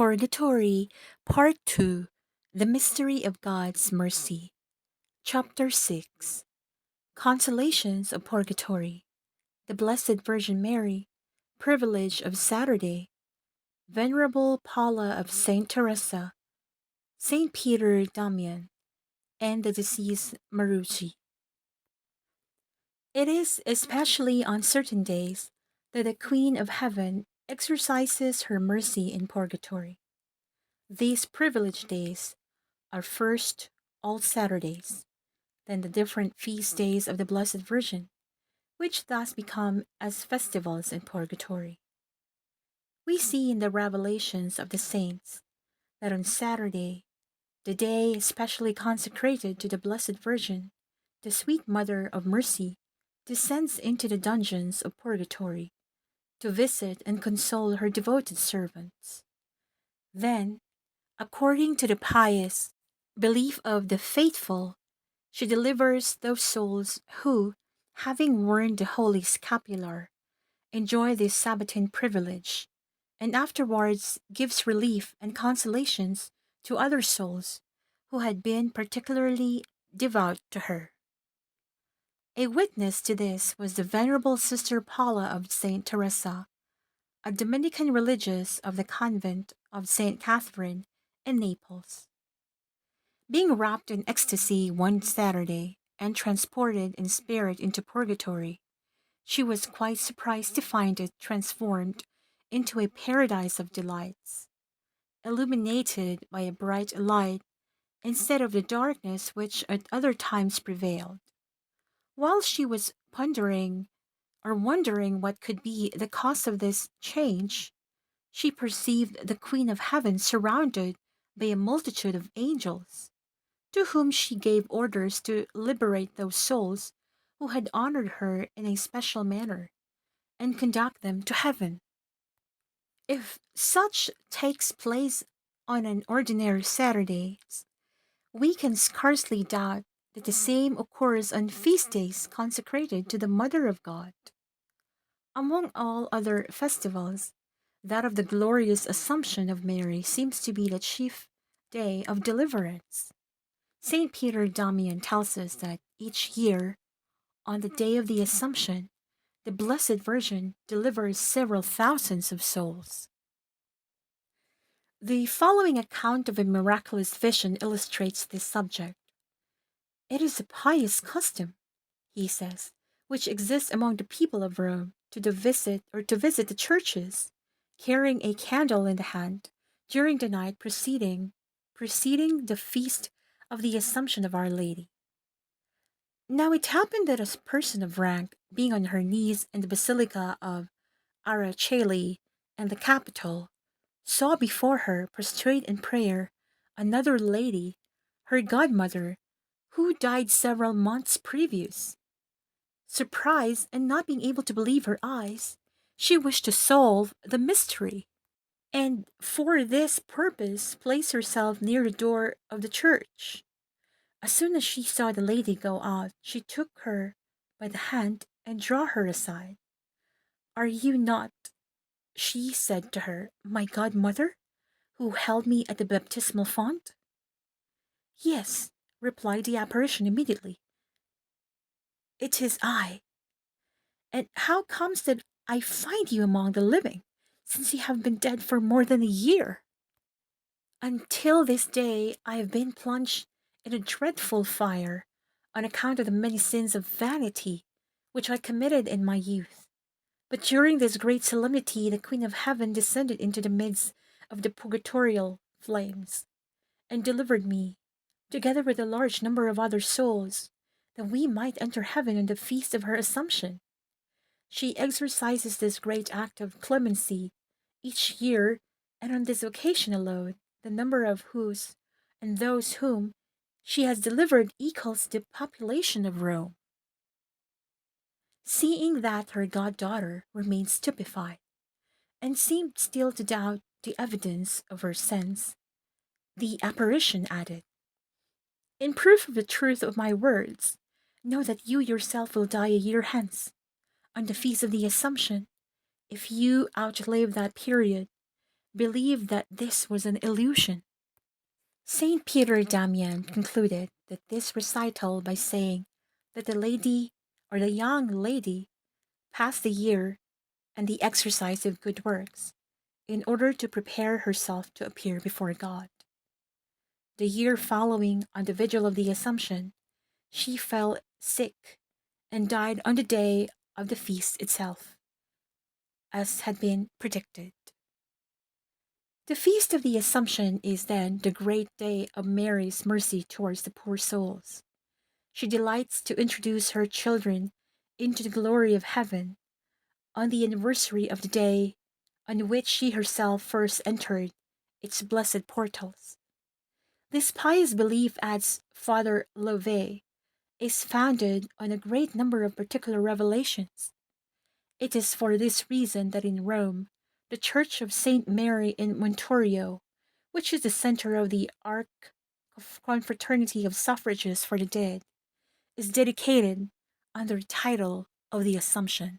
Purgatory, Part 2, The Mystery of God's Mercy. Chapter 6, Consolations of Purgatory, the Blessed Virgin Mary, Privilege of Saturday, Venerable Paula of Saint Teresa, Saint Peter Damian, and the deceased Marozi. It is especially on certain days that the Queen of Heaven exercises her mercy in purgatory. These privileged days are first all Saturdays, then the different feast days of the Blessed Virgin, which thus become as festivals in purgatory. We see in the revelations of the saints that on Saturday, the day especially consecrated to the Blessed Virgin, the sweet Mother of Mercy descends into the dungeons of purgatory to visit and console her devoted servants. Then, according to the pious belief of the faithful, she delivers those souls who, having worn the holy scapular, enjoy this Sabbatean privilege, and afterwards gives relief and consolations to other souls who had been particularly devout to her. A witness to this was the Venerable Sister Paula of Saint Teresa, a Dominican religious of the convent of Saint Catherine in Naples. Being wrapped in ecstasy one Saturday and transported in spirit into purgatory, she was quite surprised to find it transformed into a paradise of delights, illuminated by a bright light instead of the darkness which at other times prevailed. While she was pondering or wondering what could be the cause of this change, she perceived the Queen of Heaven surrounded by a multitude of angels, to whom she gave orders to liberate those souls who had honored her in a special manner and conduct them to heaven. If such takes place on an ordinary Saturday, we can scarcely doubt that the same occurs on feast days consecrated to the Mother of God. Among all other festivals, that of the glorious Assumption of Mary seems to be the chief day of deliverance. Saint Peter Damian tells us that each year, on the day of the Assumption, the Blessed Virgin delivers several thousands of souls. The following account of a miraculous vision illustrates this subject. It is a pious custom, he says, which exists among the people of Rome to visit the churches, carrying a candle in the hand during the night preceding the feast of the Assumption of Our Lady. Now it happened that a person of rank, being on her knees in the Basilica of Araceli and the Capitol, saw before her, prostrate in prayer, another lady, her godmother, who died several months previous. Surprised and not being able to believe her eyes, she wished to solve the mystery, and for this purpose placed herself near the door of the church. As soon as she saw the lady go out, she took her by the hand and drew her aside. "Are you not," she said to her, "my godmother, who held me at the baptismal font?" "Yes," replied the apparition immediately. "It is I. And how comes that I find you among the living, since you have been dead for more than a year?" "Until this day I have been plunged in a dreadful fire, on account of the many sins of vanity which I committed in my youth. But during this great solemnity the Queen of Heaven descended into the midst of the purgatorial flames, and delivered me, together with a large number of other souls, that we might enter heaven on the feast of her Assumption. She exercises this great act of clemency each year, and on this occasion alone, the number of whose and those whom she has delivered equals the population of Rome." Seeing that her goddaughter remained stupefied, and seemed still to doubt the evidence of her sense, the apparition added, "In proof of the truth of my words, know that you yourself will die a year hence, on the feast of the Assumption, if you outlive that period, believed that this was an illusion. Saint Peter Damian concluded that this recital by saying that the lady or the young lady passed the year and the exercise of good works in order to prepare herself to appear before God. The year following, on the vigil of the Assumption, she fell sick and died on the day of the feast itself, as had been predicted. The Feast of the Assumption is then the great day of Mary's mercy towards the poor souls. She delights to introduce her children into the glory of heaven on the anniversary of the day on which she herself first entered its blessed portals. This pious belief, adds Father Love, is founded on a great number of particular revelations. It is for this reason that in Rome, the Church of Saint Mary in Montorio, which is the center of the Ark of Confraternity of Suffrages for the Dead, is dedicated under the title of the Assumption.